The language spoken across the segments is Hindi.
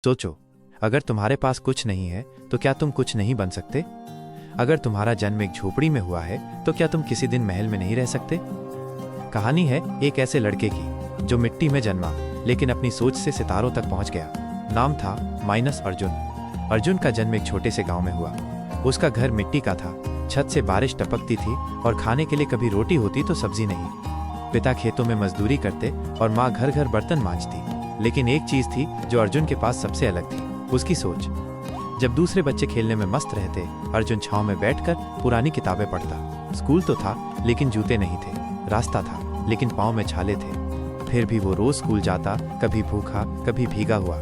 सोचो, अगर तुम्हारे पास कुछ नहीं है तो क्या तुम कुछ नहीं बन सकते? अगर तुम्हारा जन्म एक झोपड़ी में हुआ है तो क्या तुम किसी दिन महल में नहीं रह सकते? कहानी है एक ऐसे लड़के की जो मिट्टी में जन्मा लेकिन अपनी सोच से सितारों तक पहुंच गया। नाम था माइनस अर्जुन। अर्जुन का जन्म एक छोटे से गांव में हुआ। उसका घर मिट्टी का था, छत से बारिश टपकती थी और खाने के लिए कभी रोटी होती तो सब्जी नहीं। पिता खेतों में मजदूरी करते और माँ घर घर बर्तन मांजती। लेकिन एक चीज थी जो अर्जुन के पास सबसे अलग थी, उसकी सोच। जब दूसरे बच्चे खेलने में मस्त रहते, अर्जुन छांव में बैठकर पुरानी किताबें पढ़ता। स्कूल तो था लेकिन जूते नहीं थे, रास्ता था लेकिन पाँव में छाले थे। फिर भी वो रोज स्कूल जाता, कभी भूखा कभी भीगा हुआ।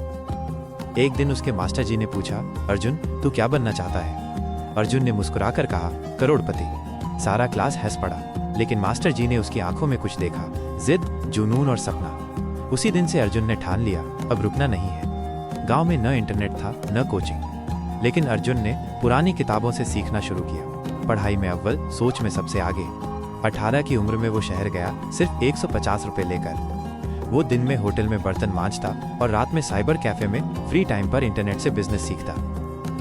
एक दिन उसके मास्टर जी ने पूछा, अर्जुन तू क्या बनना चाहता है? अर्जुन ने मुस्कुराकर कहा, करोड़पति। सारा क्लास हंस पड़ा, लेकिन मास्टर जी ने उसकी आंखों में कुछ देखा, जिद, जुनून और सपना। उसी दिन से अर्जुन ने ठान लिया, अब रुकना नहीं है। गांव में न इंटरनेट था न कोचिंग, लेकिन अर्जुन ने पुरानी किताबों से सीखना शुरू किया। पढ़ाई में अव्वल, सोच में सबसे आगे। 18 की उम्र में वो शहर गया, सिर्फ 150 रुपए लेकर। वो दिन में होटल में बर्तन मांजता और रात में साइबर कैफे में फ्री टाइम पर इंटरनेट से बिजनेस सीखता।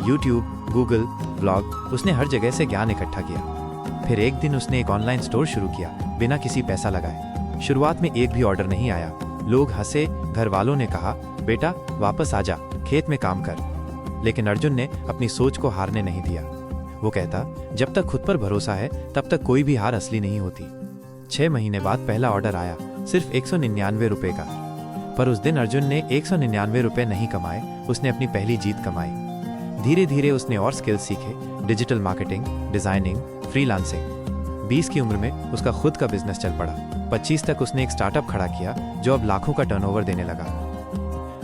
यूट्यूब, गूगल, ब्लॉग, उसने हर जगह से ज्ञान इकट्ठा किया। फिर एक दिन उसने एक ऑनलाइन स्टोर शुरू किया, बिना किसी पैसा लगाए। शुरुआत में एक भी ऑर्डर नहीं आया। लोग हंसे, घर वालों ने कहा, बेटा वापस आ जा, खेत में काम कर। लेकिन अर्जुन ने अपनी सोच को हारने नहीं दिया। वो कहता, जब तक खुद पर भरोसा है तब तक कोई भी हार असली नहीं होती। 6 महीने बाद पहला ऑर्डर आया, सिर्फ 199 रुपए का। पर उस दिन अर्जुन ने 199 रुपए नहीं कमाए, उसने अपनी पहली जीत कमाई। धीरे धीरे उसने और स्किल्स सीखे, डिजिटल मार्केटिंग, डिजाइनिंग, फ्रीलांसिंग। 20 की उम्र में उसका खुद का बिजनेस चल पड़ा। 25 तक उसने एक स्टार्टअप खड़ा किया जो अब लाखों का टर्नओवर देने लगा।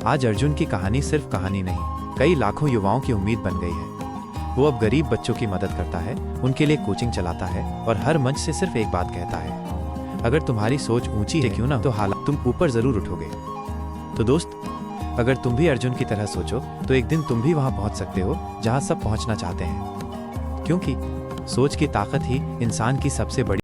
आज अर्जुन की कहानी सिर्फ कहानी नहीं, कई लाखों युवाओं की उम्मीद बन गई है। वो अब गरीब बच्चों की मदद करता है, उनके लिए कोचिंग चलाता है और हर मंच से सिर्फ एक बात कहता है, अगर तुम्हारी सोच ऊंची है क्यों ना, तो हालात तुम ऊपर जरूर उठोगे। तो दोस्त, अगर तुम भी अर्जुन की तरह सोचो तो एक दिन तुम भी वहां पहुंच सकते हो जहां सब पहुंचना चाहते हैं। क्योंकि सोच की ताकत ही इंसान की सबसे बड़ी